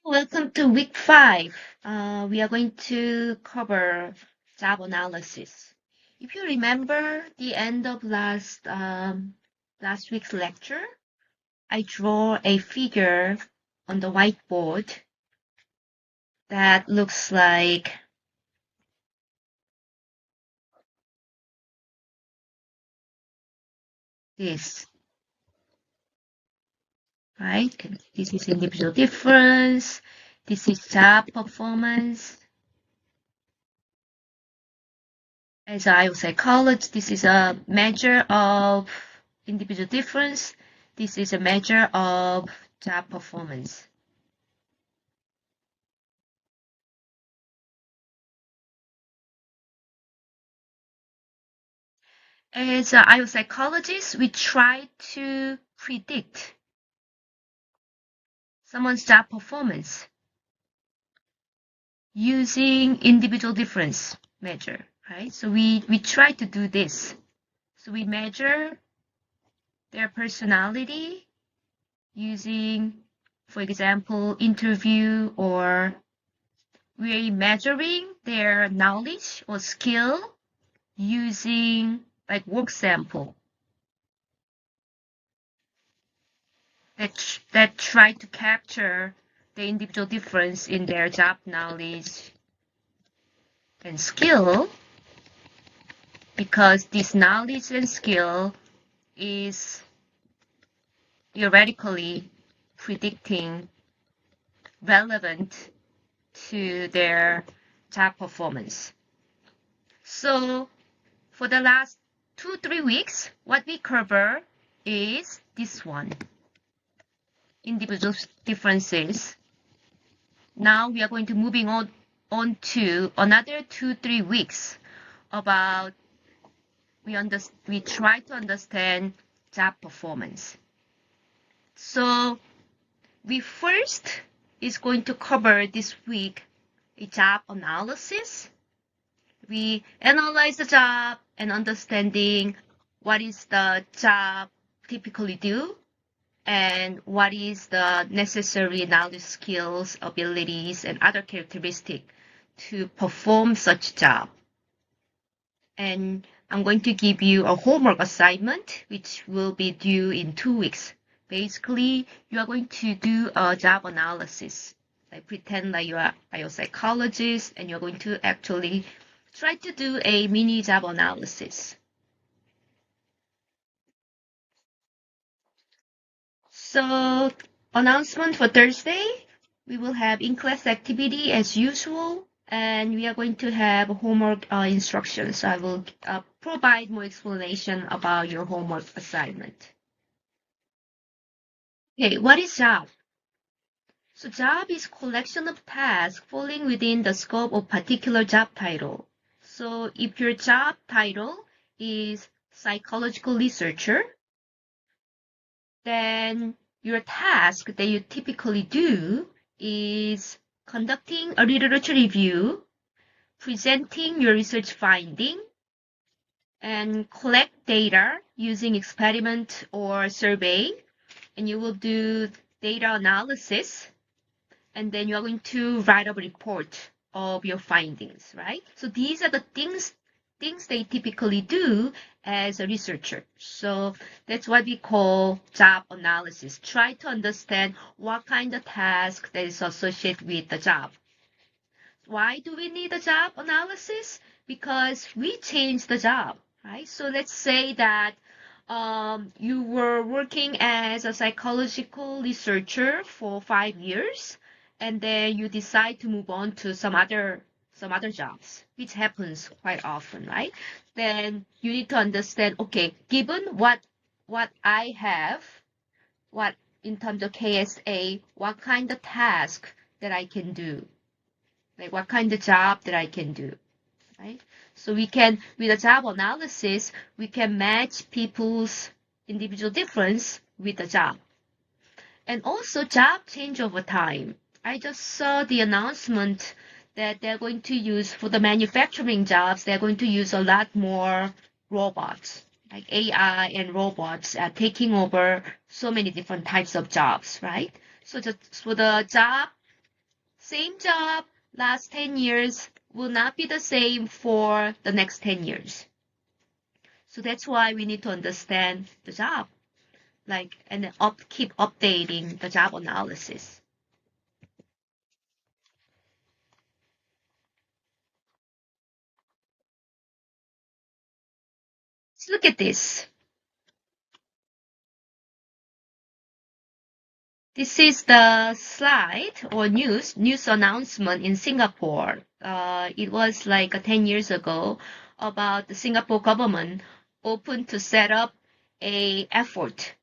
Welcome to week 5. We are going to cover job analysis. If you remember the end of last week's lecture, I draw a figure on the whiteboard that looks like this, right? This is individual difference. This is job performance. As I was psychologist, this is a measure of individual difference. This is a measure of job performance. As I was psychologist, we try to predict someone's job performance using individual difference measure, right? So we try to do this. So we measure their personality using, for example, interview, or we're measuring their knowledge or skill using like work sample that try to capture the individual difference in their job knowledge and skill, because this knowledge and skill is theoretically predicting relevant to their job performance. So for the last 2-3 weeks, what we cover is this one, individual differences. Now we are going to moving on to another 2-3 weeks about we try to understand job performance. So we first is going to cover this week a job analysis. We analyze the job and understanding what is the job typically do and what is the necessary knowledge, skills, abilities, and other characteristics to perform such job. And I'm going to give you a homework assignment, which will be due in 2 weeks. Basically, you are going to do a job analysis. Like pretend like you are a psychologist and you're going to actually try to do a mini job analysis. So, announcement for Thursday, we will have in-class activity as usual, and we are going to have homework instructions. I will provide more explanation about your homework assignment. Okay, what is job? So job is collection of tasks falling within the scope of particular job title. So if your job title is psychological researcher, then your task that you typically do is conducting a literature review, presenting your research finding, and collect data using experiment or survey. And you will do data analysis, and then you're going to write a report of your findings, right? So these are the things they typically do as a researcher. So that's what we call job analysis. Try to understand what kind of task that is associated with the job. Why do we need a job analysis? Because we change the job, right? So let's say that you were working as a psychological researcher for 5 years, and then you decide to move on to some other jobs, which happens quite often, right? Then you need to understand, okay, given what I have, what in terms of KSA, what kind of task that I can do, like what kind of job that I can do, right? So we can, with a job analysis, we can match people's individual difference with the job. And also job change over time. I just saw the announcement that they're going to use, for the manufacturing jobs, they're going to use a lot more robots, like AI and robots are taking over so many different types of jobs, right? So just for the job same job last 10 years will not be the same for the next 10 years. So that's why we need to understand the job, and keep updating the job analysis. Let's look at this. This is the slide or news announcement in Singapore. It was like 10 years ago about the Singapore government open to set up a effort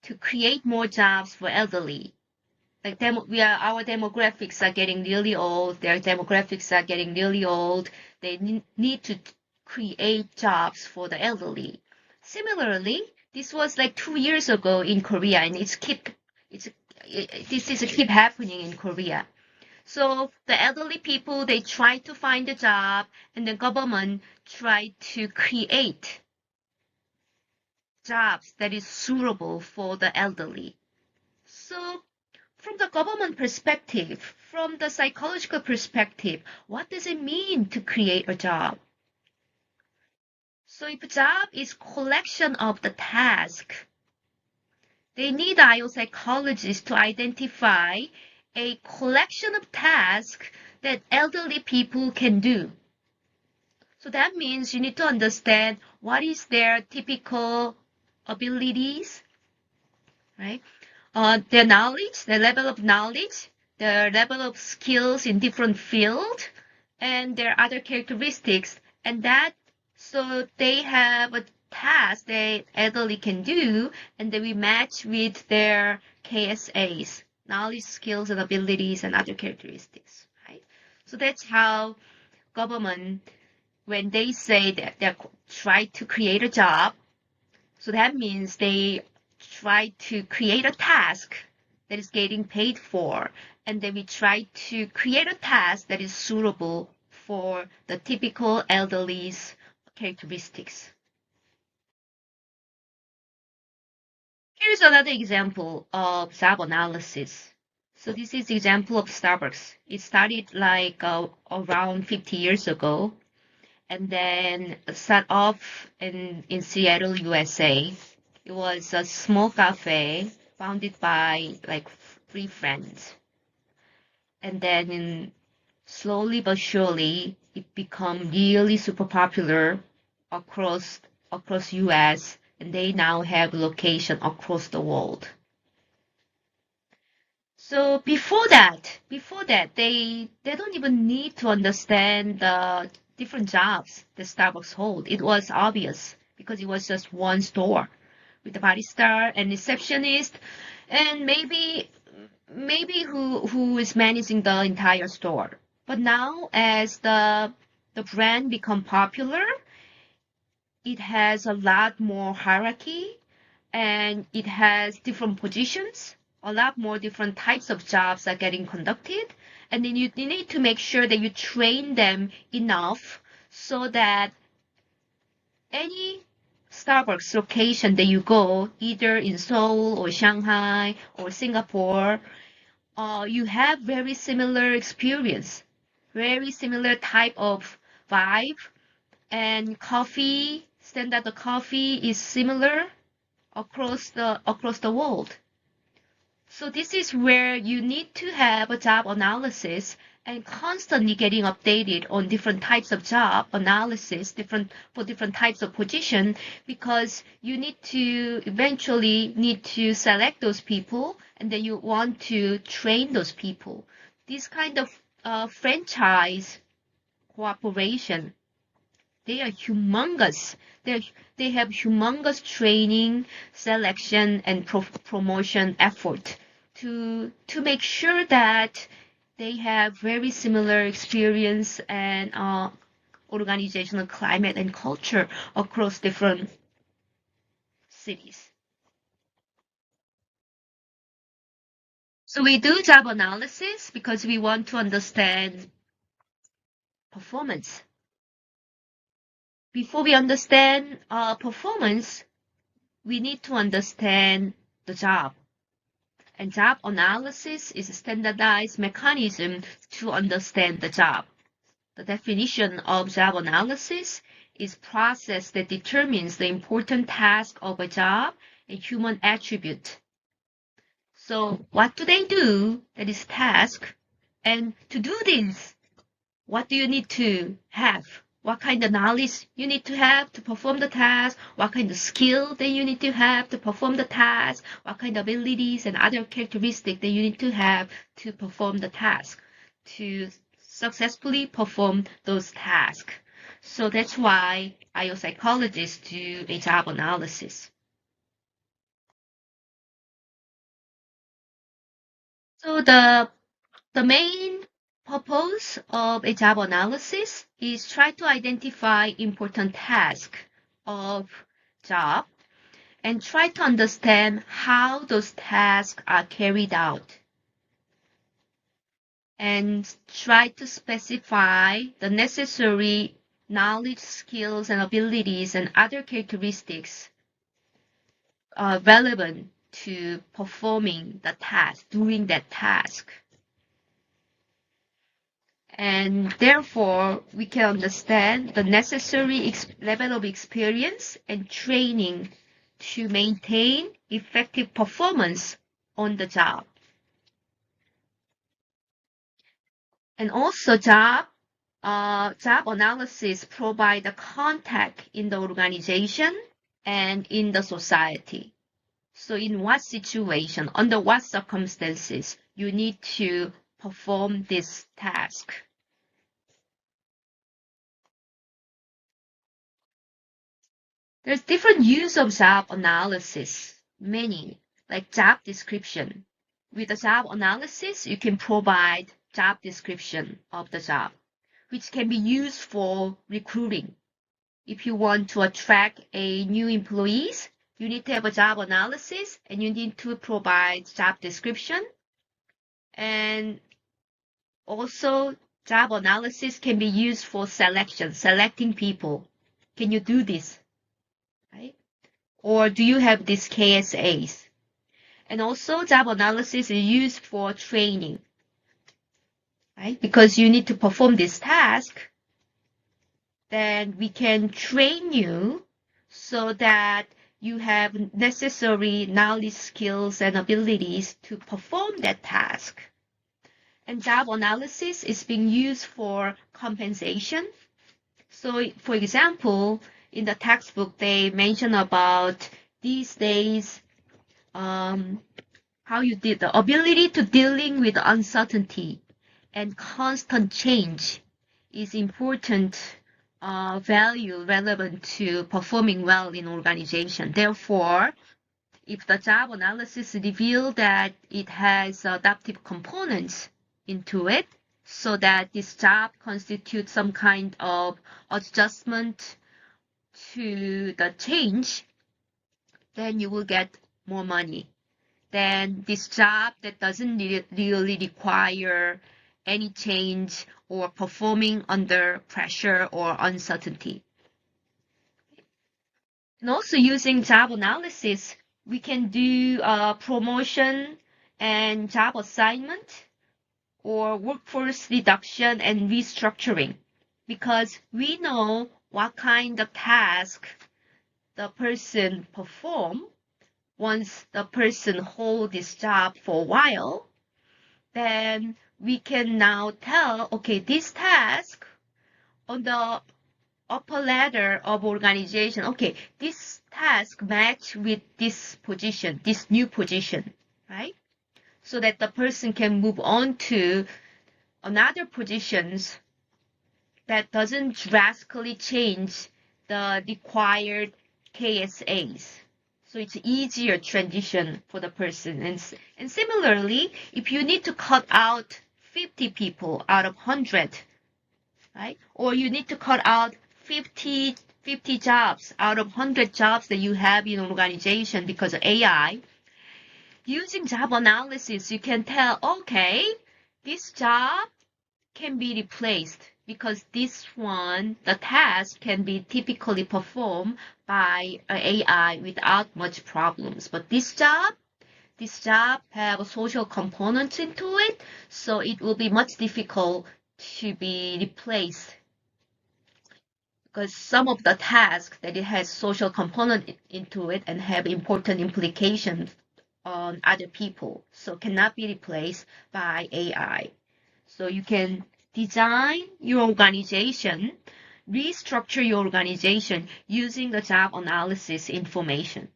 to create more jobs for elderly. Like our demographics are getting really old. Their demographics are getting really old. They need to create jobs for the elderly. Similarly, this was like 2 years ago in Korea, and this is keep happening in Korea. So the elderly people, they try to find a job, and the government try to create jobs that is suitable for the elderly. So from the government perspective, from the psychological perspective, what does it mean to create a job? So if a job is collection of the task, they need IO psychologists to identify a collection of tasks that elderly people can do. So that means you need to understand what is their typical abilities, right? Their knowledge, their level of knowledge, their level of skills in different fields, and their other characteristics. And so they have a task that elderly can do, and then we match with their KSAs, knowledge, skills, and abilities, and other characteristics, right? So that's how government, when they say that they try to create a job, so that means they try to create a task that is getting paid for, and then we try to create a task that is suitable for the typical elderly's characteristics. Here's another example of job analysis. So this is the example of Starbucks. It started like around 50 years ago, and then start off in Seattle, USA. It was a small cafe founded by like 3 friends. And then slowly but surely, it became really super popular across US, and they now have location across the world. So before that, they don't even need to understand the different jobs that Starbucks hold. It was obvious because it was just one store with the barista and receptionist, and maybe who is managing the entire store. But now, as the brand become popular, it has a lot more hierarchy, and it has different positions. A lot more different types of jobs are getting conducted, and then you need to make sure that you train them enough so that any Starbucks location that you go, either in Seoul or Shanghai or Singapore, you have very similar experience, very similar type of vibe, and standard of coffee is similar across the world. So this is where you need to have a job analysis and constantly getting updated on different types of job analysis, for different types of position, because you eventually need to select those people, and then you want to train those people. This kind of franchise cooperation, they are humongous. They have humongous training, selection, and promotion effort to make sure that they have very similar experience and organizational climate and culture across different cities. So we do job analysis because we want to understand performance. Before we understand performance, we need to understand the job. And job analysis is a standardized mechanism to understand the job. The definition of job analysis is process that determines the important task of a job and human attribute. So what do they do? That is task. And to do this, what do you need to have? What kind of knowledge you need to have to perform the task? What kind of skill that you need to have to perform the task? What kind of abilities and other characteristics that you need to have to perform the task, to successfully perform those tasks? So that's why IO psychologists do a job analysis. So the main purpose of a job analysis is try to identify important tasks of job and try to understand how those tasks are carried out, and try to specify the necessary knowledge, skills, and abilities and other characteristics relevant to performing the task, doing that task. And therefore, we can understand the necessary level of experience and training to maintain effective performance on the job. And also job analysis provide a contact in the organization and in the society. So in what situation, under what circumstances, you need to perform this task. There's different use of job analysis, many, like job description. With the job analysis, you can provide job description of the job, which can be used for recruiting. If you want to attract a new employees, you need to have a job analysis and you need to provide job description. And also, job analysis can be used for selection, selecting people. Can you do this? Right? Or do you have these KSAs? And also, job analysis is used for training, right? Because you need to perform this task, then we can train you so that you have necessary knowledge, skills, and abilities to perform that task. And job analysis is being used for compensation. So, for example, in the textbook, they mention about these days, how you did the ability to dealing with uncertainty and constant change is important value relevant to performing well in organization. Therefore, if the job analysis reveal that it has adaptive components into it, so that this job constitutes some kind of adjustment to the change, then you will get more money. Then this job that doesn't really require any change or performing under pressure or uncertainty. And also using job analysis, we can do promotion and job assignment or workforce reduction and restructuring, because we know what kind of task the person perform. Once the person hold this job for a while, then we can now tell, okay, this task on the upper ladder of organization, okay, this task match with this position, this new position, right? So that the person can move on to another positions that doesn't drastically change the required KSAs. So it's easier transition for the person. And similarly, if you need to cut out 50 people out of 100, right? Or you need to cut out 50 jobs out of 100 jobs that you have in an organization because of AI, using job analysis, you can tell, okay, this job can be replaced because this one, the task can be typically performed by AI without much problems. But this job, this job have a social component into it, so it will be much difficult to be replaced because some of the tasks that it has social component into it and have important implications on other people, so cannot be replaced by AI. So you can design your organization, restructure your organization using the job analysis information.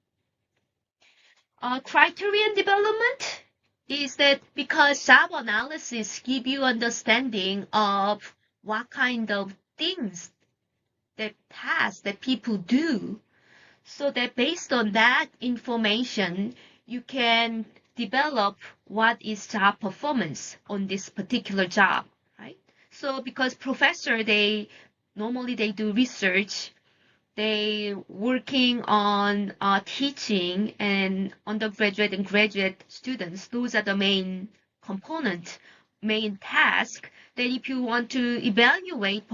Criterion development is that because job analysis give you understanding of what kind of things, that tasks that people do, so that based on that information, you can develop what is job performance on this particular job, right? So because professor, normally they do research, they working on teaching and undergraduate and graduate students. Those are the main component, main task that if you want to evaluate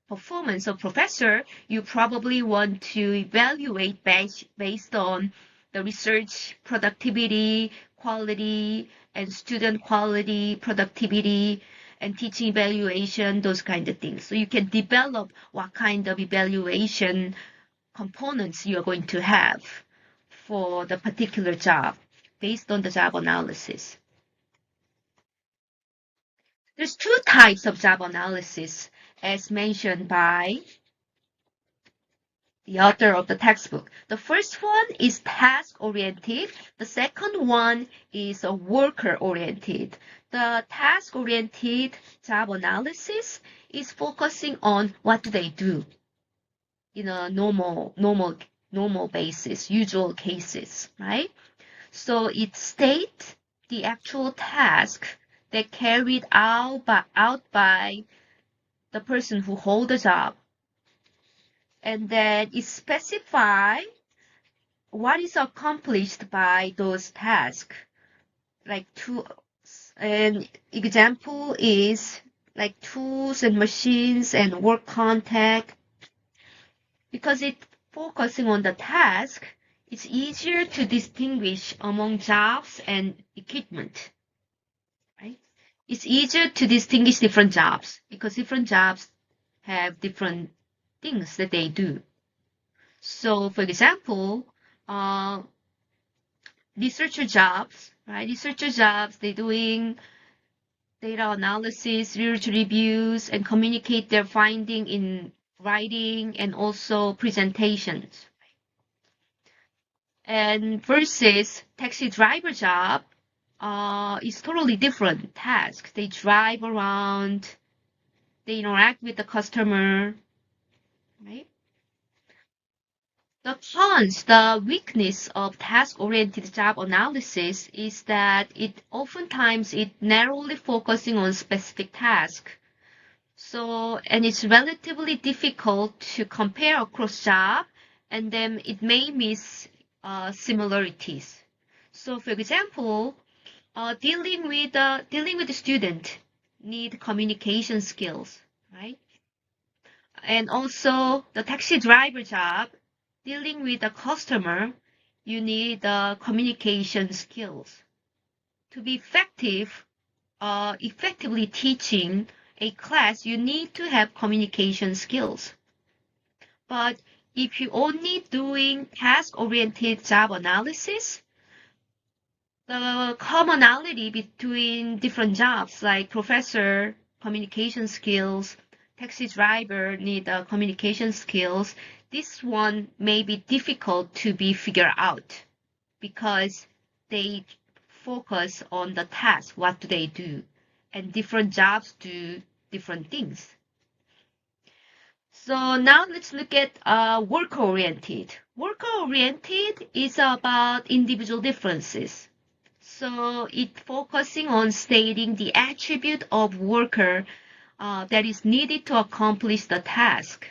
performance of professor, you probably want to evaluate based on the research productivity, quality, and student quality, productivity, and teaching evaluation, those kind of things. So you can develop what kind of evaluation components you are going to have for the particular job based on the job analysis. There's two types of job analysis as mentioned by the author of the textbook. The first one is task-oriented. The second one is worker-oriented. The task-oriented job analysis is focusing on what do they do in a normal basis, usual cases, right? So it states the actual task that carried out by the person who hold the job. And then it specifies what is accomplished by those tasks. Like an example is like tools and machines and work contact. Because it's focusing on the task, it's easier to distinguish among jobs and equipment, right? It's easier to distinguish different jobs because different jobs have different things that they do. So, for example, researcher jobs, right? Researcher jobs, they're doing data analysis, literature reviews, and communicate their finding in writing and also presentations. And versus taxi driver job is totally different task. They drive around, they interact with the customer, right? The cons, the weakness of task-oriented job analysis is that oftentimes it narrowly focusing on specific task. So, and it's relatively difficult to compare across job, and then it may miss similarities. So, for example, dealing with the student need communication skills, right? And also the taxi driver job, dealing with the customer, you need communication skills. To be effective, effectively teaching a class, you need to have communication skills. But if you only doing task-oriented job analysis, the commonality between different jobs like professor, communication skills, taxi driver need communication skills, this one may be difficult to be figured out because they focus on the task, what do they do, and different jobs do different things. So now let's look at worker-oriented. Worker-oriented is about individual differences. So it's focusing on stating the attribute of worker that is needed to accomplish the task.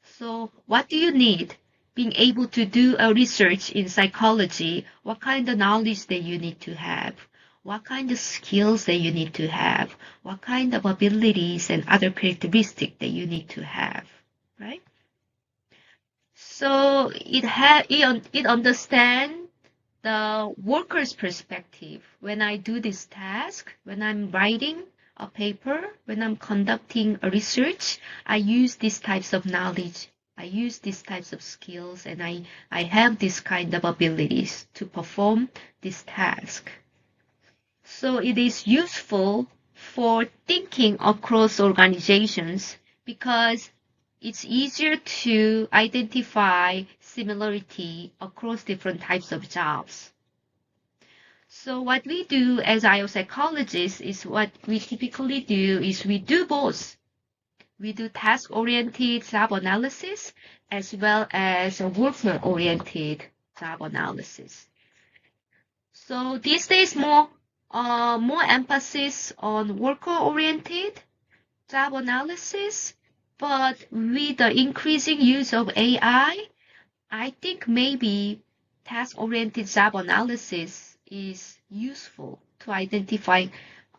So what do you need? Being able to do a research in psychology, what kind of knowledge that you need to have, what kind of skills that you need to have, what kind of abilities and other characteristics that you need to have, right? So it understands the worker's perspective. When I do this task, when I'm writing a paper, when I'm conducting a research, I use these types of knowledge. I use these types of skills, and I have this kind of abilities to perform this task. So it is useful for thinking across organizations because it's easier to identify similarity across different types of jobs. So what we do as IO psychologists is what we typically do is we do both. We do task-oriented job analysis as well as worker-oriented job analysis. So these days more emphasis on worker-oriented job analysis, but with the increasing use of AI, I think maybe task-oriented job analysis is useful to identify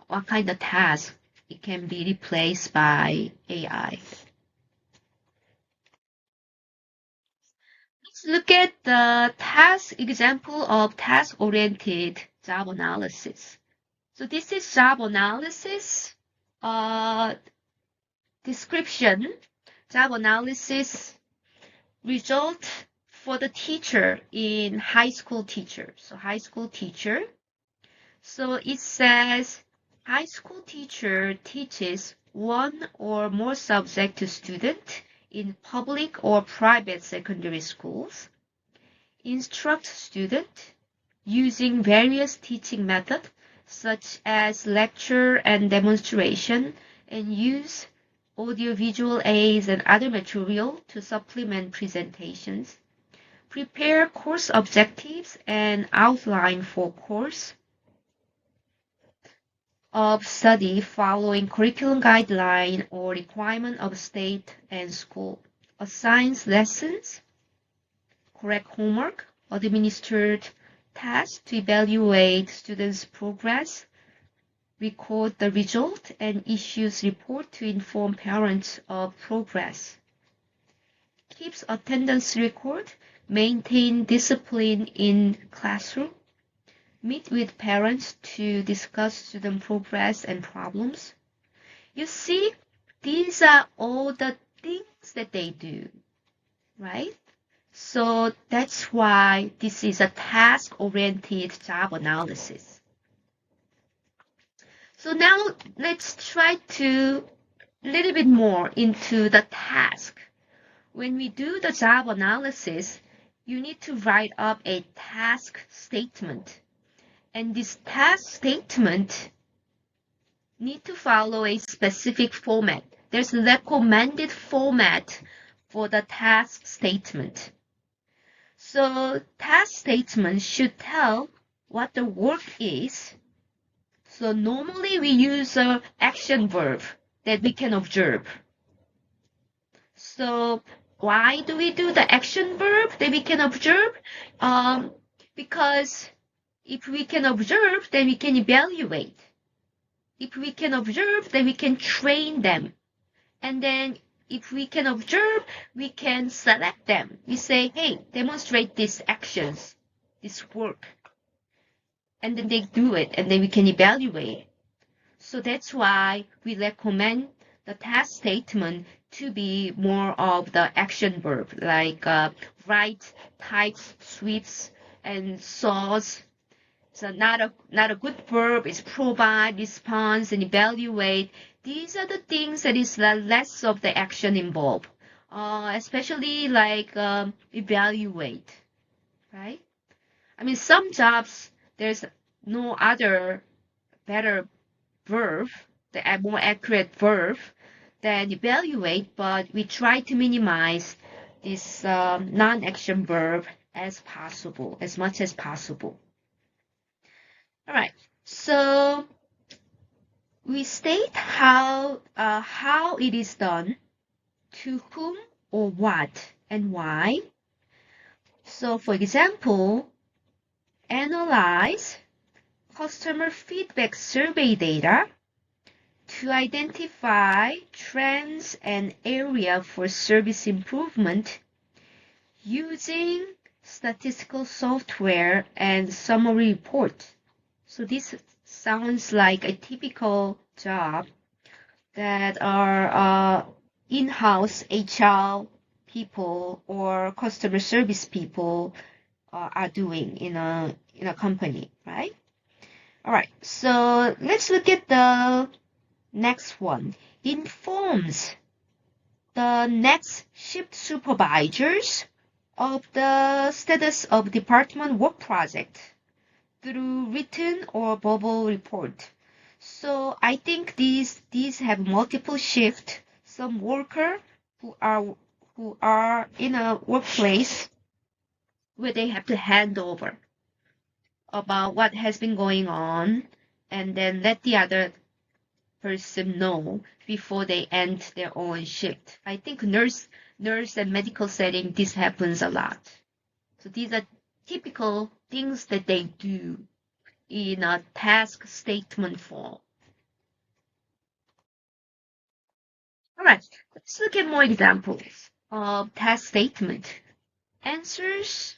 what kind of task it can be replaced by AI. Let's look at the task example of task-oriented job analysis. So this is job analysis description. Job analysis result for the teacher in high school teacher. So high school teacher. So it says high school teacher teaches one or more subject to student in public or private secondary schools. Instruct student using various teaching methods such as lecture and demonstration, and use audiovisual aids and other material to supplement presentations. Prepare course objectives and outline for course of study following curriculum guideline or requirement of state and school. Assigns lessons, correct homework, administered tasks to evaluate students' progress, record the result, and issues report to inform parents of progress. Keeps attendance record, maintain discipline in classroom, meet with parents to discuss student progress and problems. You see, these are all the things that they do, right? So that's why this is a task-oriented job analysis. So now let's try to a little bit more into the task. When we do the job analysis, you need to write up a task statement. And this task statement need to follow a specific format. There's a recommended format for the task statement. So task statement should tell what the work is. So normally we use an action verb that we can observe. So why do we do the action verb that we can observe? Because if we can observe, then we can evaluate. If we can observe, then we can train them. And then if we can observe, we can select them. We say, hey, demonstrate these actions, this work. And then they do it, and then we can evaluate. So that's why we recommend the task statement to be more of the action verb, like write, type, sweeps, and saws. So not a good verb is provide, response, and evaluate. These are the things that is less of the action involved, especially like evaluate, right? I mean, some jobs, there's no other better verb, the more accurate verb than evaluate, but we try to minimize this non-action verb as possible, as much as possible. All right, so we state how it is done, to whom or what, and why. So for example, analyze customer feedback survey data to identify trends and area for service improvement using statistical software, and summary report. So this sounds like a typical job that are in-house HR people or customer service people are doing in a company, right? All right, so let's look at the next one. Informs the next shift supervisors of the status of department work project through written or verbal report. So I think these have multiple shift. Some worker who are in a workplace where they have to hand over about what has been going on and then let the other person know before they end their own shift. I think nurse and medical setting, this happens a lot. So these are typical things that they do in a task statement form. All right, let's look at more examples of task statement. Answers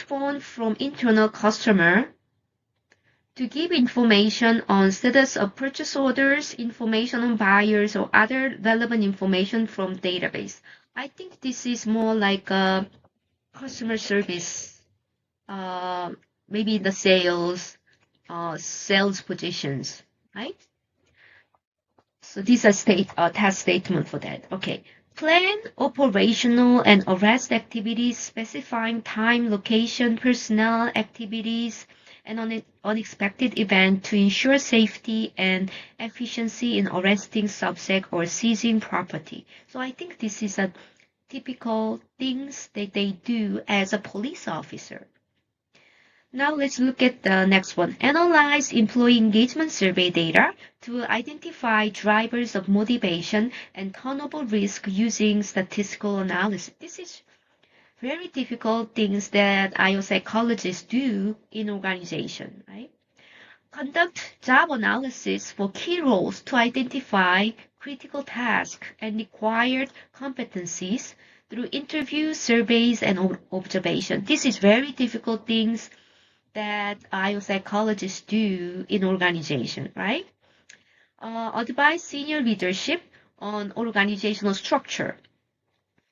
phone from internal customer to give information on status of purchase orders, information on buyers, or other relevant information from database. I think this is more like a customer service, maybe the sales positions, right? So these are task statement for that. Okay. Plan operational and arrest activities specifying time, location, personnel, activities, and unexpected event to ensure safety and efficiency in arresting subject or seizing property. So I think this is a typical things that they do as a police officer. Now let's look at the next one. Analyze employee engagement survey data to identify drivers of motivation and turnover risk using statistical analysis. This is very difficult things that IO psychologists do in organization, right? Conduct job analysis for key roles to identify critical tasks and required competencies through interviews, surveys, and observation. This is very difficult things that IO psychologists do in organization, right? Advise senior leadership on organizational structure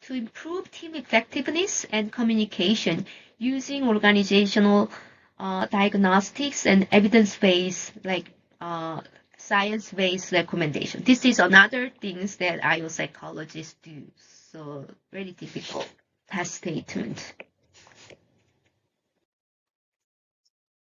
to improve team effectiveness and communication using organizational diagnostics and evidence-based, like science-based recommendation. This is another things that IO psychologists do. So very difficult task statement.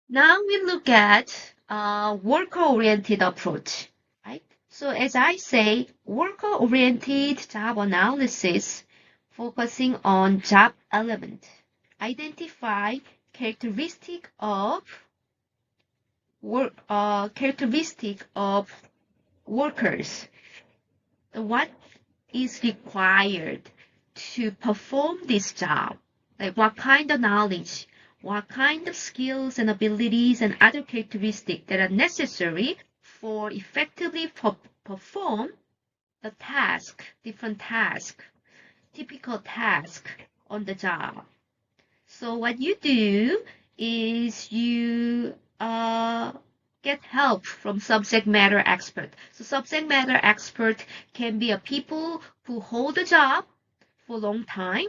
Now we look at worker-oriented approach, right? So as I say, worker-oriented job analysis focusing on job element. Identify characteristic of workers. What is required to perform this job? Like what kind of knowledge, what kind of skills and abilities and other characteristics that are necessary for effectively perform the task, different task, typical task on the job. So what you do is you get help from subject matter expert. So subject matter expert can be a people who hold a job for a long time,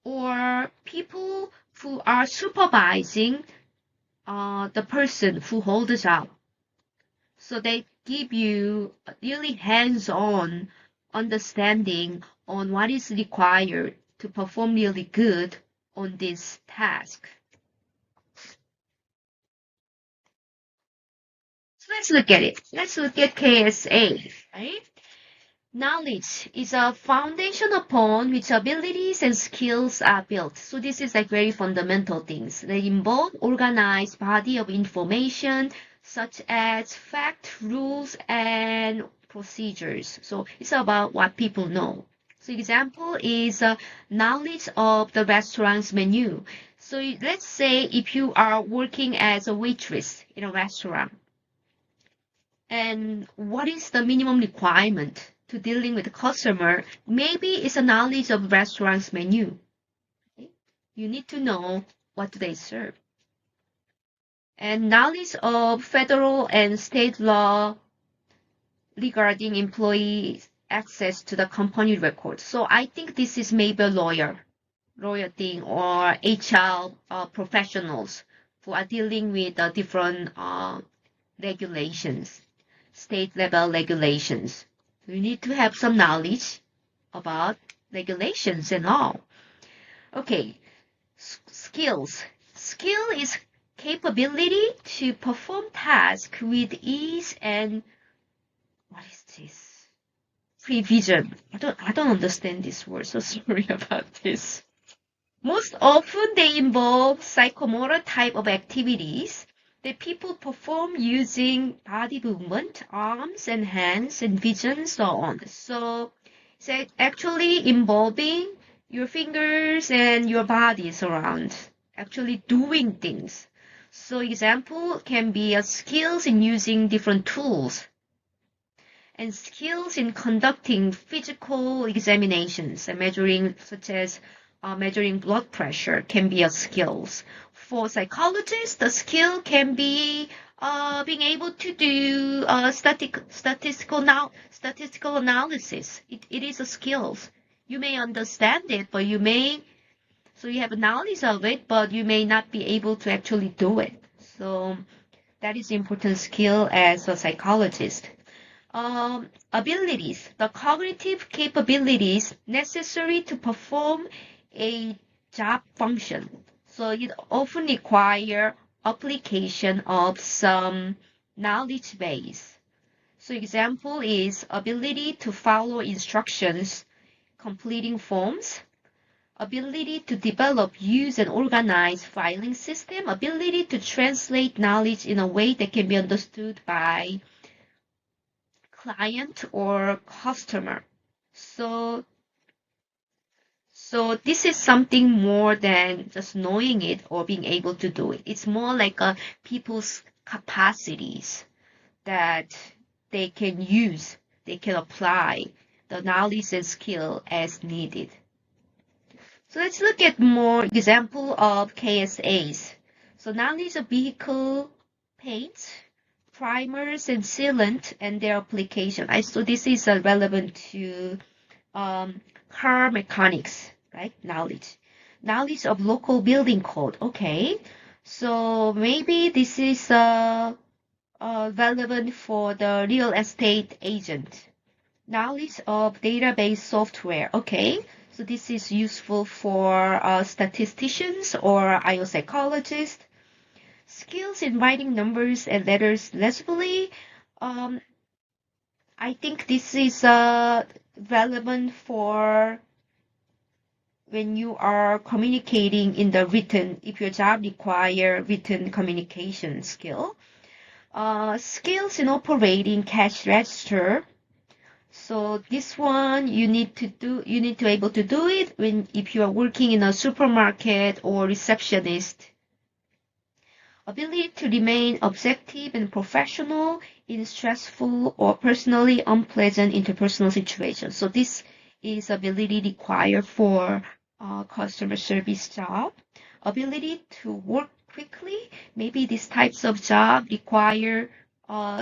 or people who are supervising the person who holds the job. So they give you a really hands-on understanding on what is required to perform really good on this task. So let's look at it. Let's look at KSA, right? Knowledge is a foundation upon which abilities and skills are built. So this is like very fundamental things. They involve organized body of information such as fact, rules, and procedures. So it's about what people know. So example is knowledge of the restaurant's menu. So let's say if you are working as a waitress in a restaurant, and what is the minimum requirement to dealing with the customer? Maybe it's a knowledge of restaurant's menu. Okay? you need to know what do they serve. And knowledge of federal and state law regarding employee access to the company records. So I think this is maybe a lawyer thing, or HR professionals who are dealing with different regulations, state level regulations. You need to have some knowledge about regulations and all. Okay, skills. Skill is capability to perform tasks with ease and what is this? Prevision. I don't understand this word, so sorry about this. Most often they involve psychomotor type of activities that people perform using body movement, arms and hands and vision, so on. So it's actually involving your fingers and your bodies around, actually doing things. So example can be skills in using different tools and skills in conducting physical examinations and measuring, such as measuring blood pressure can be a skills. For psychologists, the skill can be being able to do statistical analysis. It is a skills. You may understand it, but so you have knowledge of it, but you may not be able to actually do it. So that is important skill as a psychologist. Abilities, the cognitive capabilities necessary to perform a job function. So it often requires application of some knowledge base. So example is ability to follow instructions, completing forms, ability to develop, use, and organize filing system, ability to translate knowledge in a way that can be understood by client or customer. So this is something more than just knowing it or being able to do it. It's more like people's capacities that they can use, they can apply the knowledge and skill as needed. So let's look at more example of KSAs. So knowledge of vehicle paints, primers and sealant and their application. So this is relevant to car mechanics, right? Knowledge of local building code. Okay, so maybe this is relevant for the real estate agent. Knowledge of database software. Okay, so this is useful for statisticians or IO psychologists. Skills in writing numbers and letters legibly. I think this is relevant for when you are communicating in the written, if your job requires written communication skill. Skills in operating cash register. So this one you need to be able to do it if you are working in a supermarket or receptionist. Ability to remain objective and professional in stressful or personally unpleasant interpersonal situations. So this is ability required for customer service job. Ability to work quickly. Maybe these types of job require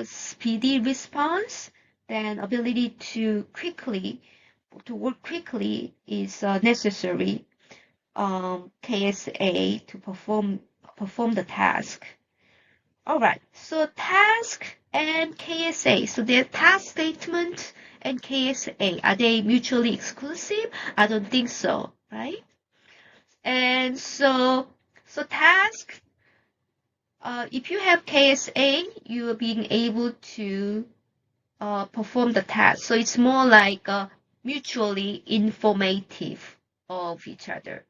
speedy response. Then ability to work quickly is necessary. KSA to perform the task. All right, so task and KSA. So their task statement and KSA, are they mutually exclusive? I don't think so, right? And so task, if you have KSA, you are being able to perform the task. So it's more like mutually informative of each other.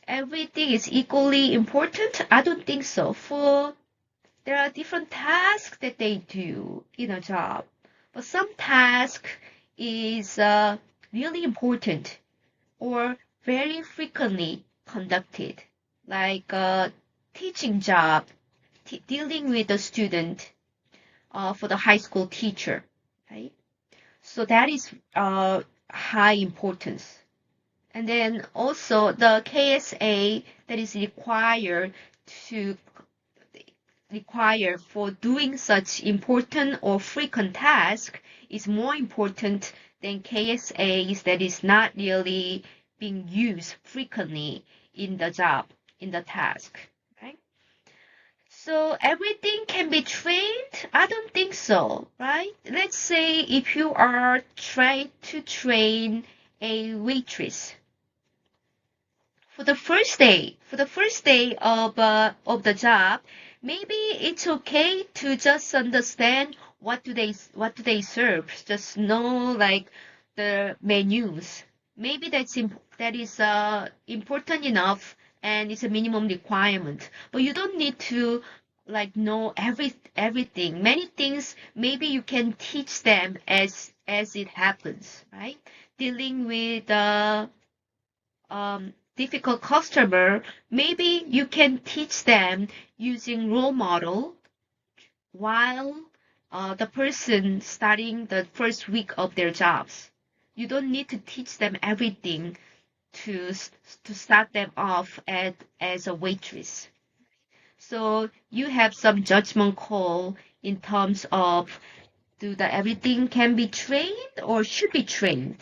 Everything is equally important? I don't think so. There are different tasks that they do in a job, but some task is really important or very frequently conducted, like a teaching job, dealing with a student for the high school teacher, right? So that is high importance. And then also the KSA that is required for doing such important or frequent task is more important than KSAs that is not really being used frequently in the job, in the task, right? So everything can be trained? I don't think so, right? Let's say if you are trying to train a waitress for the first day of the job, maybe it's okay to just understand what do they serve, just know like the menus. Maybe that is important enough and it's a minimum requirement. But you don't need to like know everything. Many things maybe you can teach them as it happens, right? Dealing with difficult customer, maybe you can teach them using role model while the person starting the first week of their jobs. You don't need to teach them everything to start them off as a waitress. So you have some judgment call in terms of do the everything can be trained or should be trained.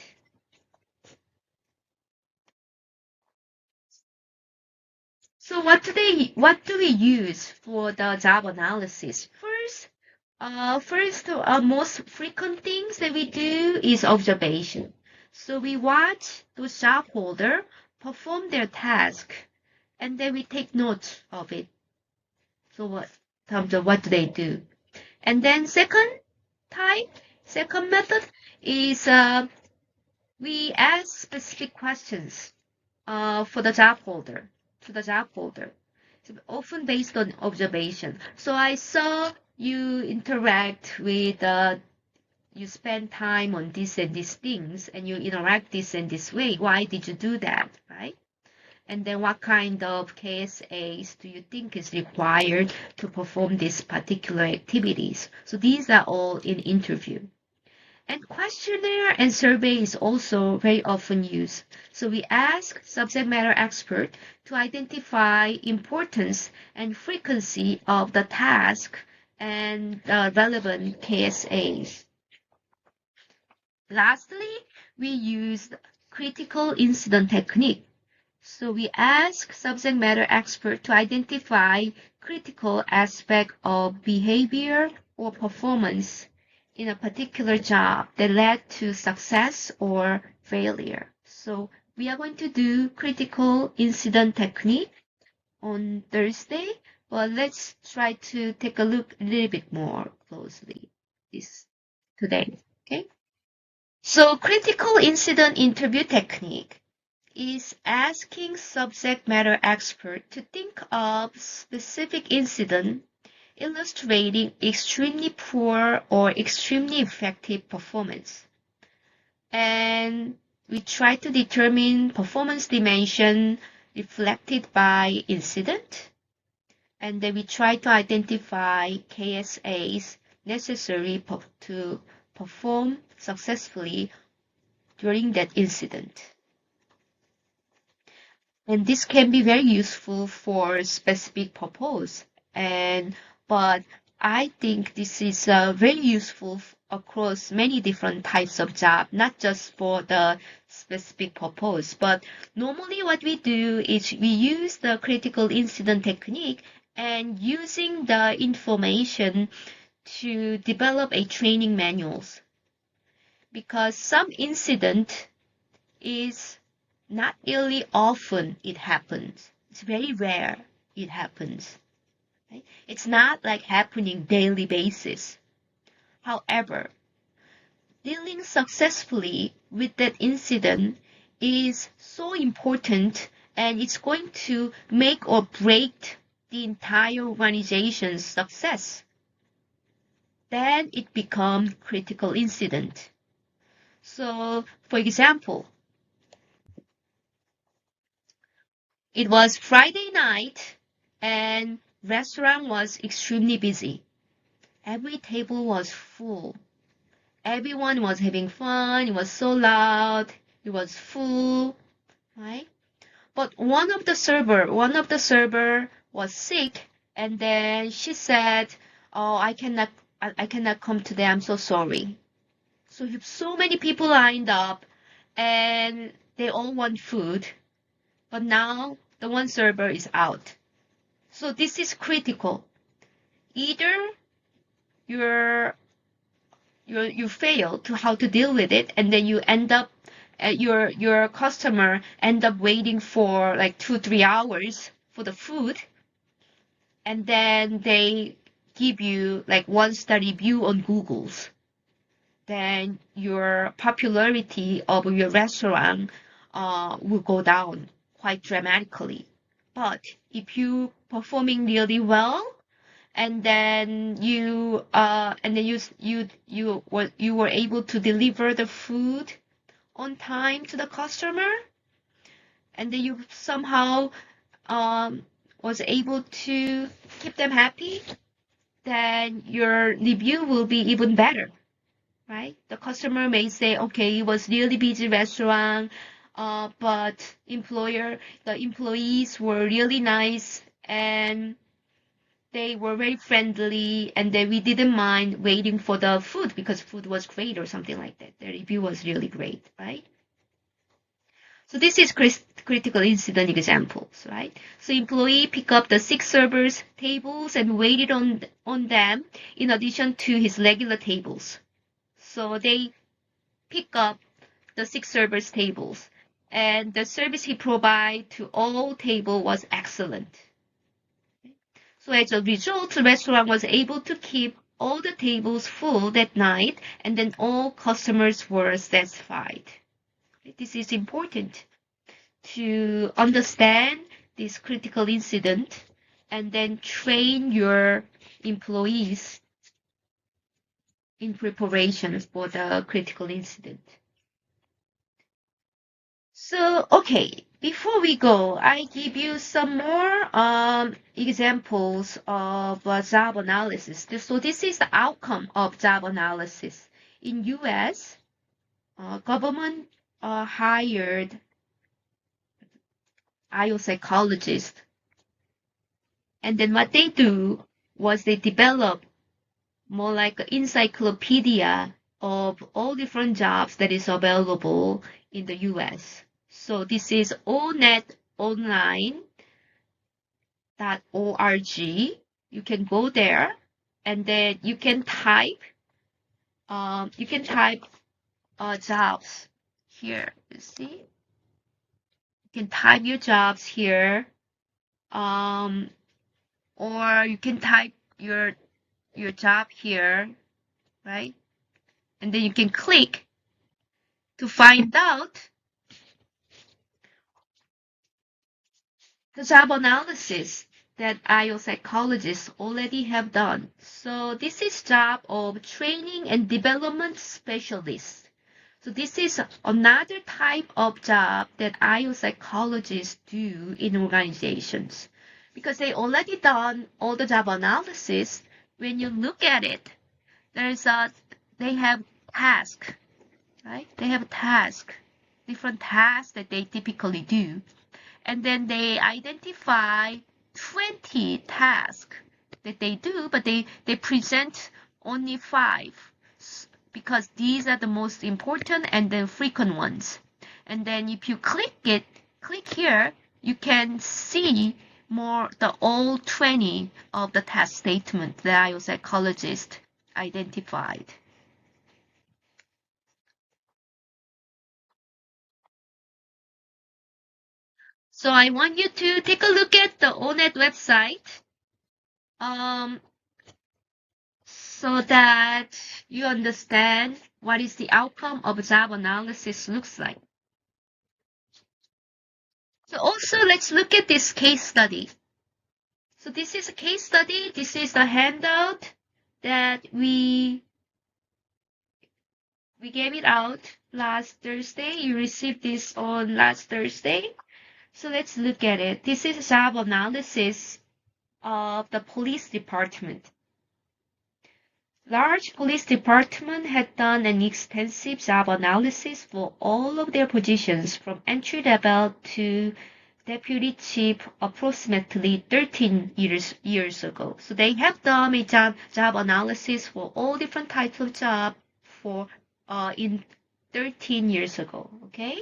So what do we use for the job analysis? Most frequent things that we do is observation. So we watch those job holder perform their task, and then we take notes of it. So what do they do? And then second method is we ask specific questions for the job holder, to the job holder, so often based on observation. So I saw you interact with, you spend time on this and these things, and you interact this and this way. Why did you do that, right? And then what kind of KSAs do you think is required to perform these particular activities? So these are all in interview. And questionnaire and survey is also very often used. So we ask subject matter expert to identify importance and frequency of the task and relevant KSAs. Lastly, we use critical incident technique. So we ask subject matter expert to identify critical aspect of behavior or performance in a particular job that led to success or failure. So we are going to do critical incident technique on Thursday, but let's try to take a look a little bit more closely this today. Okay. So critical incident interview technique is asking subject matter expert to think of specific incident illustrating extremely poor or extremely effective performance. And we try to determine performance dimension reflected by incident. And then we try to identify KSAs necessary to perform successfully during that incident. And this can be very useful for specific purpose. But I think this is very useful across many different types of job, not just for the specific purpose. But normally what we do is we use the critical incident technique and using the information to develop a training manuals. Because some incident is not really often it happens. It's very rare it happens. Right? It's not like happening daily basis. However, dealing successfully with that incident is so important and it's going to make or break the entire organization's success. Then it becomes critical incident. So, for example, it was Friday night and restaurant was extremely busy. Every table was full. Everyone was having fun. It was so loud. It was full. right? But one of the server was sick, and then she said, "Oh, I cannot come today. I'm so sorry." So so many people lined up, and they all want food, but now the one server is out. So this is critical. Either you're you fail to how to deal with it, and then you end up your customer end up waiting for like 2-3 hours for the food, and then they give you like 1-star review on Google's, then your popularity of your restaurant will go down quite dramatically. But if you performing really well, and then you were able to deliver the food on time to the customer, and then you somehow was able to keep them happy, then your review will be even better, right? The customer may say, okay, it was really busy restaurant, but the employees were really nice, and they were very friendly, and then we didn't mind waiting for the food because food was great or something like that. The review was really great, right? So this is critical incident examples, right? So employee pick up the 6 servers' tables and waited on them in addition to his regular tables. So they pick up the 6 servers' tables, and the service he provided to all table was excellent. So as a result, the restaurant was able to keep all the tables full that night, and then all customers were satisfied. This is important to understand this critical incident and then train your employees in preparation for the critical incident. So, okay, before we go, I give you some more examples of job analysis. So this is the outcome of job analysis. In US, government hired IO psychologists, and then what they do was they develop more like an encyclopedia of all different jobs that is available in the US. So this is onetonline.org. You can go there, and then you can type jobs here. You see, you can type your jobs here, or you can type your job here, right? And then you can click to find out the job analysis that IO psychologists already have done. So this is job of training and development specialist. So this is another type of job that IO psychologists do in organizations. Because they already done all the job analysis, when you look at it, they have task, right? They have different tasks that they typically do. And then they identify 20 tasks that they do, but they present only 5 because these are the most important and the frequent ones. And then if you click here, you can see all 20 of the task statement that IO psychologist identified. So I want you to take a look at the ONET website, so that you understand what is the outcome of job analysis looks like. So also let's look at this case study. So this is a case study. This is the handout that we gave it out last Thursday. You received this on last Thursday. So let's look at it. This is job analysis of the police department. Large police department had done an extensive job analysis for all of their positions from entry level to deputy chief approximately 13 years ago. So they have done a job analysis for all different types of job for in 13 years ago. Okay,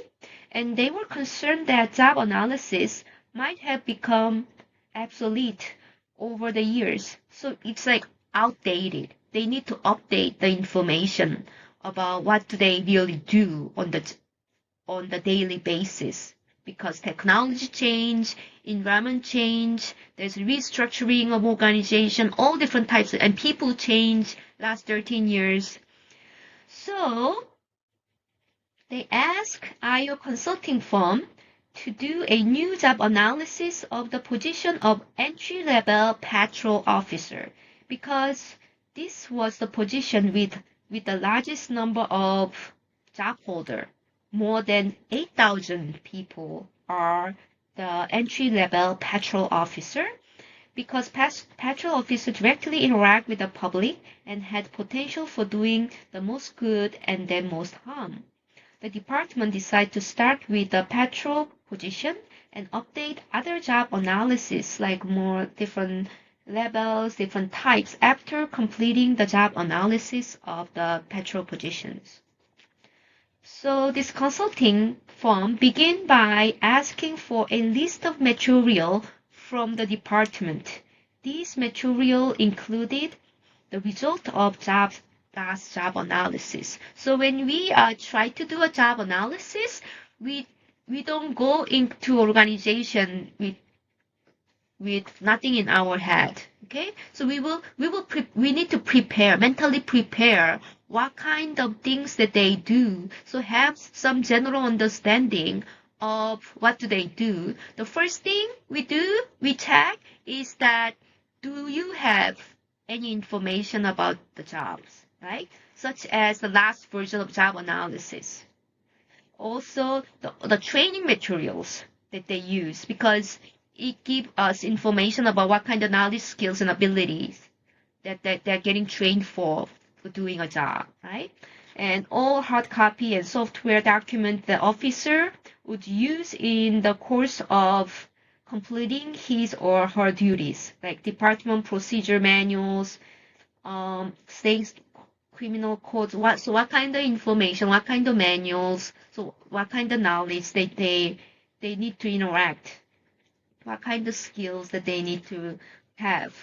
and they were concerned that job analysis might have become obsolete over the years. So it's like outdated. They need to update the information about what do they really do on the daily basis because technology change, environment change, there's restructuring of organization, all different types, and people change last 13 years. So they ask IO consulting firm to do a new job analysis of the position of entry-level patrol officer because this was the position with the largest number of job holder. More than 8,000 people are the entry-level patrol officer because patrol officers directly interact with the public and had potential for doing the most good and then most harm. The department decided to start with the patrol position and update other job analysis like more different levels, different types after completing the job analysis of the patrol positions. So this consulting firm began by asking for a list of material from the department. These material included the result of last job analysis. So when we try to do a job analysis, we don't go into organization with nothing in our head. Okay, so we need to mentally prepare what kind of things that they do. So have some general understanding of what do they do. The first thing we check is that do you have any information about the jobs, right? Such as the last version of job analysis. Also, the training materials that they use because it gives us information about what kind of knowledge, skills, and abilities that they're getting trained for doing a job, right? And all hard copy and software document the officer would use in the course of completing his or her duties, like department procedure manuals, states criminal codes. What kind of information, what kind of manuals, so what kind of knowledge they need to interact, what kind of skills that they need to have.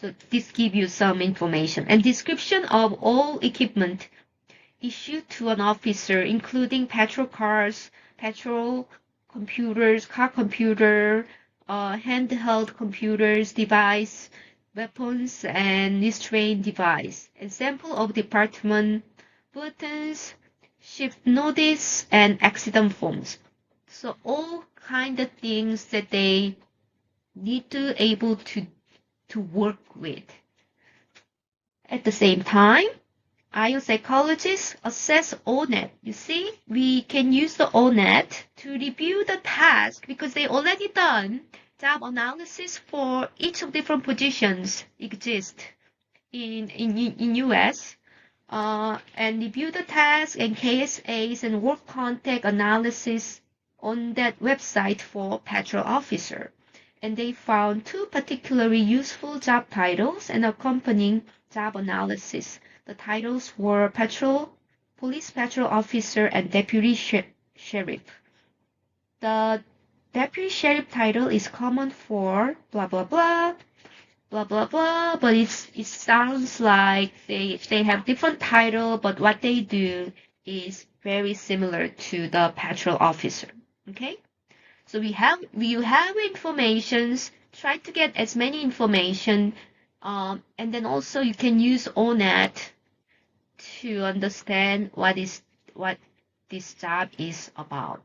So this gives you some information and description of all equipment issued to an officer, including patrol cars, patrol computers, car computer, handheld computers, device, weapons, and restraint device, and sample of department bulletins, shift notice, and accident forms. So all kind of things that they need to able to work with. At the same time, IO psychologists assess ONET. You see, we can use the ONET to review the task because they already done job analysis for each of different positions exist in US. And review the task and KSAs and work contact analysis on that website for patrol officer. And they found two particularly useful job titles and accompanying job analysis. The titles were police patrol officer and deputy sheriff. The deputy sheriff title is common for blah blah blah, blah blah blah, but it sounds like they have different title, but what they do is very similar to the patrol officer. Okay, so you have informations. Try to get as many information, and then also you can use ONET to understand what this job is about.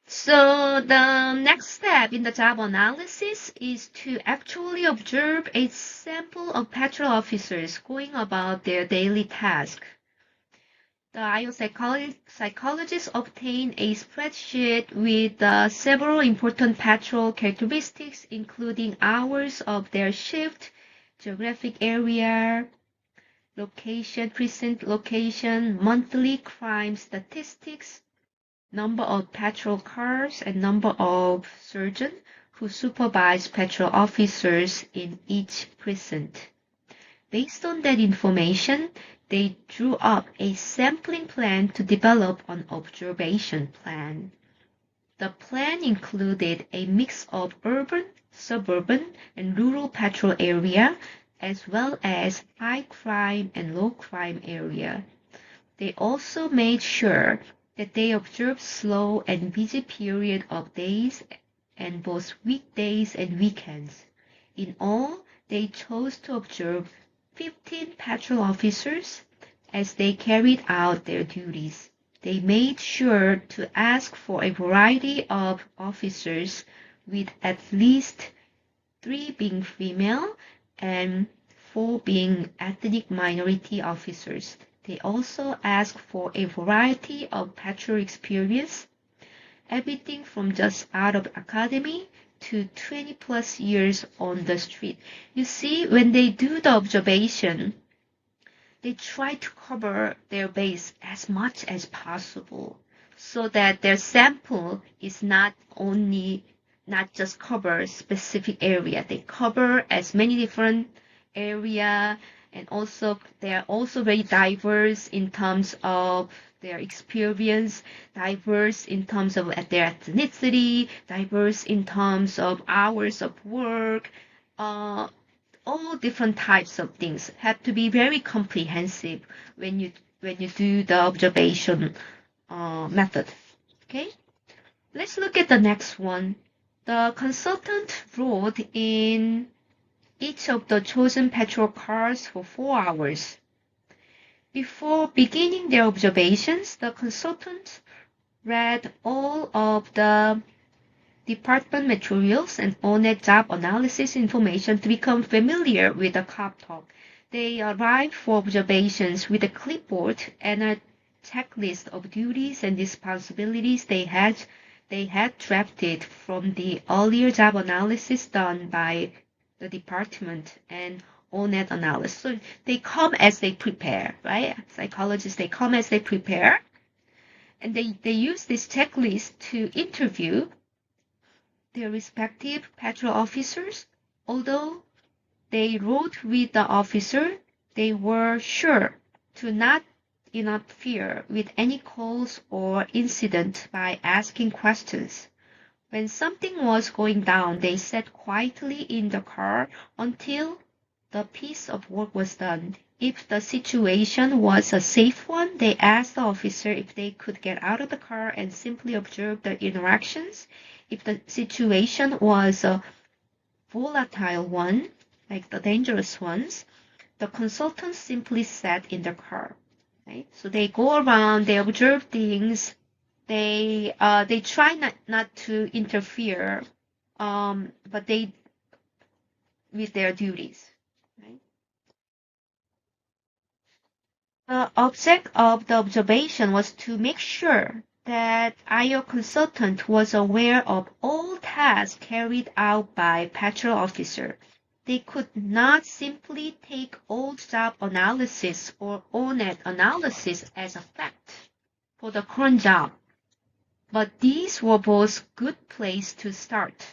So the next step in the job analysis is to actually observe a sample of patrol officers going about their daily task. The IO psychologists obtain a spreadsheet with several important patrol characteristics, including hours of their shift, geographic area, location, precinct location, monthly crime statistics, number of patrol cars, and number of surgeons who supervise patrol officers in each precinct. Based on that information, they drew up a sampling plan to develop an observation plan. The plan included a mix of urban, suburban, and rural patrol area, as well as high crime and low crime area. They also made sure that they observed slow and busy period of days and both weekdays and weekends. In all, they chose to observe 15 patrol officers as they carried out their duties. They made sure to ask for a variety of officers, with at least 3 being female and 4 being ethnic minority officers. They also asked for a variety of patrol experience, everything from just out of academy to 20 plus years on the street. You see, when they do the observation, they try to cover their base as much as possible so that their sample is not just cover specific area. They cover as many different area, and also they are also very diverse in terms of their experience, diverse in terms of their ethnicity, diverse in terms of hours of work, all different types of things have to be very comprehensive when you do the observation method. Okay, let's look at the next one. The consultant rode in each of the chosen patrol cars for 4 hours. Before beginning their observations, the consultant read all of the department materials and ONET job analysis information to become familiar with the cop talk. They arrived for observations with a clipboard and a checklist of duties and responsibilities they had drafted from the earlier job analysis done by the department and ONET analysis. So they come as they prepare, right? Psychologists, they come as they prepare. And they use this checklist to interview their respective patrol officers. Although they rode with the officer, they were sure to not interfere with any calls or incident by asking questions. When something was going down, they sat quietly in the car until the piece of work was done. If the situation was a safe one, they asked the officer if they could get out of the car and simply observe the interactions. If the situation was a volatile one, like the dangerous ones, the consultant simply sat in the car. Right? So they go around, they observe things, they try not to interfere, but they with their duties. Right? The object of the observation was to make sure that our consultant was aware of all tasks carried out by patrol officer. They could not simply take old job analysis or ONET analysis as a fact for the current job. But these were both good place to start.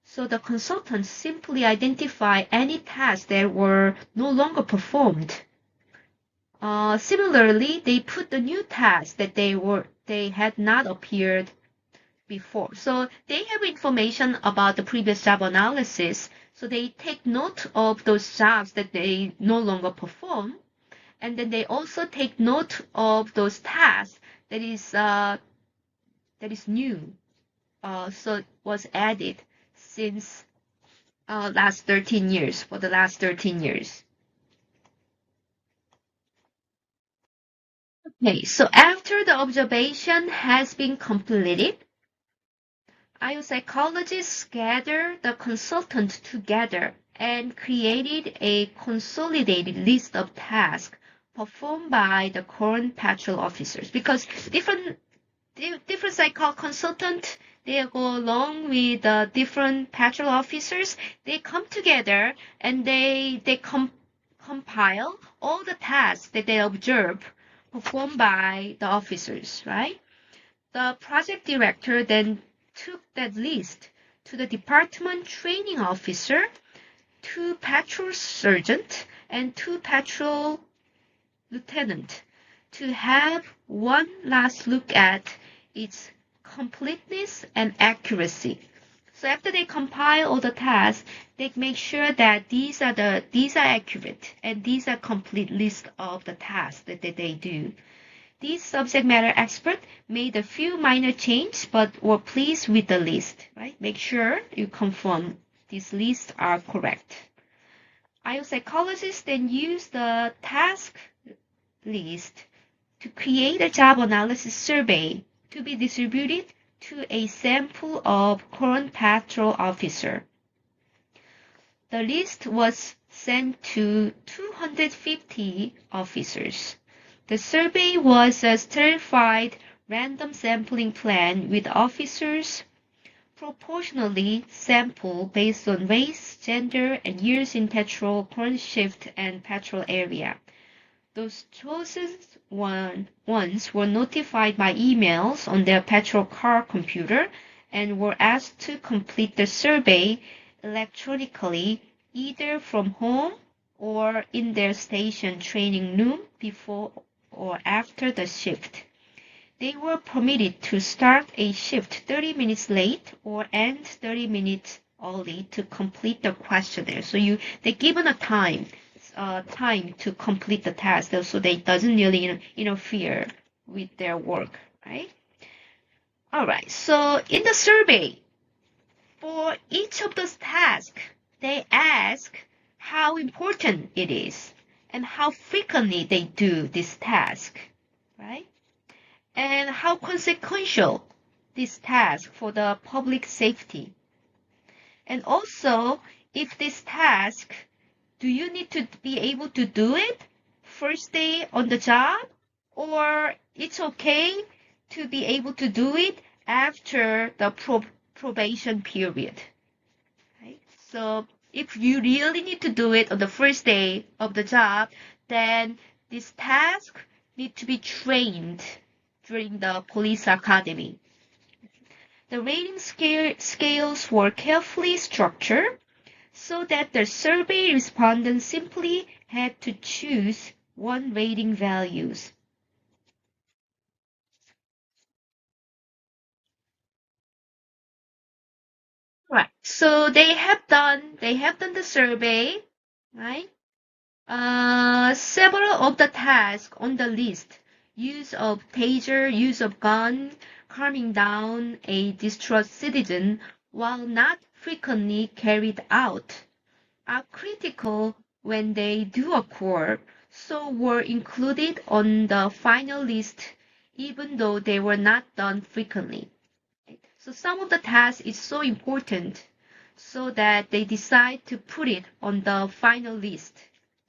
So the consultants simply identify any tasks that were no longer performed. Similarly, they put the new tasks that they had not appeared before. So they have information about the previous job analysis. So they take note of those jobs that they no longer perform. And then they also take note of those tasks that is new. So it was added since last 13 years, for the last 13 years. Okay, so after the observation has been completed, IO psychologists gathered the consultant together and created a consolidated list of tasks performed by the current patrol officers, because different consultant, they go along with different patrol officers. They come together and they compile all the tasks that they observe performed by the officers, right? The project director then took that list to the department training officer, 2 patrol sergeant, and 2 patrol lieutenant to have one last look at its completeness and accuracy. So after they compile all the tasks, they make sure that these are accurate and these are complete list of the tasks that they do. These subject matter experts made a few minor changes but were pleased with the list, right? Make sure you confirm these lists are correct. IO psychologists then use the task list to create a job analysis survey to be distributed to a sample of current patrol officer. The list was sent to 250 officers. The survey was a stratified random sampling plan with officers proportionally sampled based on race, gender, and years in patrol, current shift, and patrol area. Those chosen ones were notified by emails on their patrol car computer and were asked to complete the survey electronically either from home or in their station training room before or after the shift. They were permitted to start a shift 30 minutes late or end 30 minutes early to complete the questionnaire. So they're given a time to complete the task so they doesn't really interfere with their work, right? All right, so in the survey, for each of those tasks, they ask how important it is and how frequently they do this task, right? And how consequential this task for the public safety. And also, if this task, do you need to be able to do it first day on the job, or it's okay to be able to do it after the probation period? Right? So if you really need to do it on the first day of the job, then this task needs to be trained during the police academy. The rating scales were carefully structured so that the survey respondents simply had to choose one rating values. Right. So they have done the survey, right? Several of the tasks on the list, use of taser, use of gun, calming down a distraught citizen, while not frequently carried out, are critical when they do occur, so were included on the final list even though they were not done frequently. So some of the tasks is so important so that they decide to put it on the final list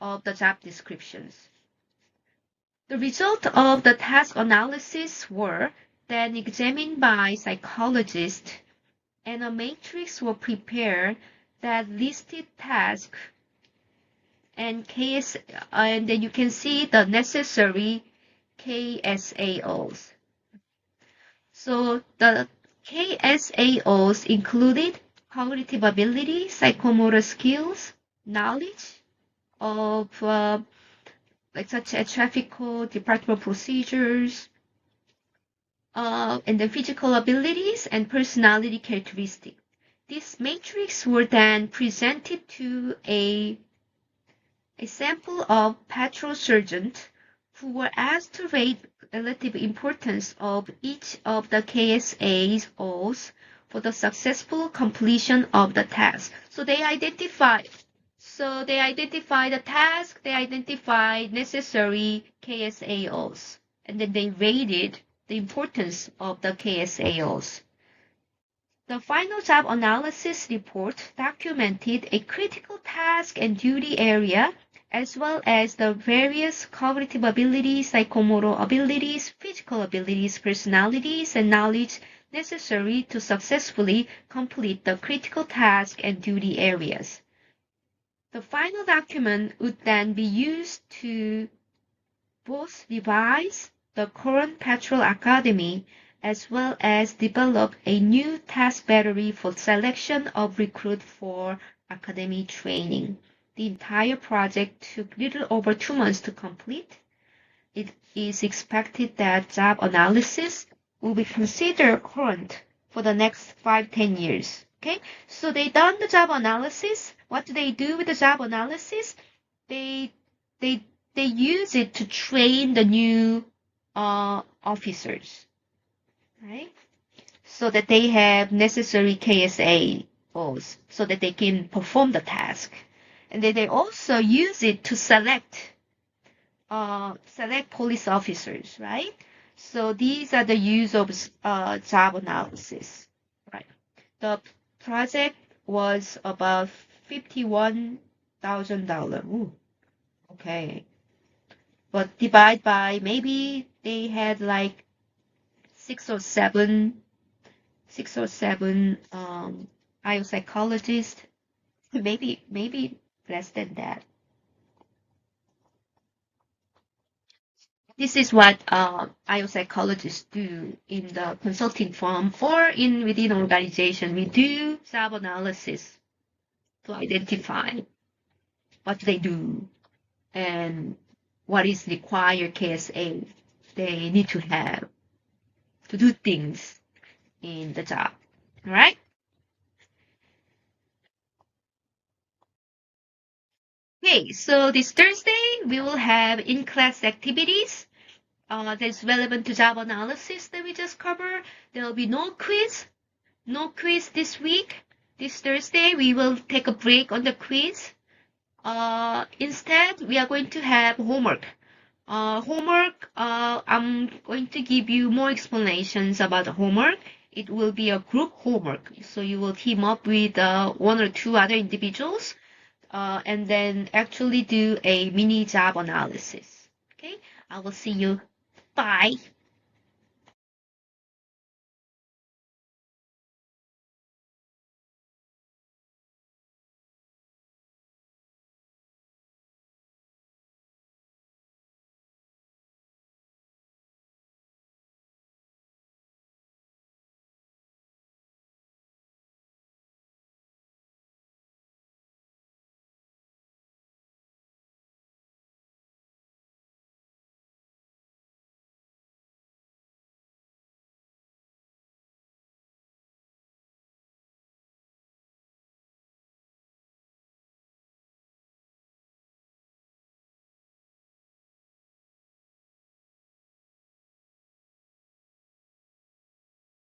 of the job descriptions. The result of the task analysis were then examined by psychologists, and a matrix was prepared that listed tasks and and then you can see the necessary KSAOs. So the KSAOs included cognitive ability, psychomotor skills, knowledge of such as traffic code, departmental procedures, and the physical abilities and personality characteristics. These matrices were then presented to a sample of patrol sergeants who were asked to rate relative importance of each of the KSAOs for the successful completion of the task. So they identified the task, they identified necessary KSAOs, and then they rated the importance of the KSAOs. The final job analysis report documented a critical task and duty area, as well as the various cognitive abilities, psychomotor abilities, physical abilities, personalities, and knowledge necessary to successfully complete the critical task and duty areas. The final document would then be used to both revise the current Patrol Academy as well as develop a new task battery for selection of recruit for academy training. The entire project took little over 2 months to complete. It is expected that job analysis will be considered current for the next 5-10 years. Okay, so they done the job analysis. What do they do with the job analysis? They use it to train the new officers, right? So that they have necessary KSA goals so that they can perform the task. And then they also use it to select police officers, right? So these are the use of job analysis, right? The project was about $51,000. Okay. But divide by, maybe they had like 6 or 7 IO psychologists, maybe less than that. This is what IO psychologists do in the consulting firm or within organization. We do job analysis to identify what they do and what is required KSA they need to have to do things in the job. All right? Okay, so this Thursday we will have in-class activities that's relevant to job analysis that we just covered. There will be no quiz this week. This Thursday we will take a break on the quiz. Instead, we are going to have homework. I'm going to give you more explanations about the homework. It will be a group homework, so you will team up with 1 or 2 other individuals and then actually do a mini job analysis. Okay, I will see you. Bye.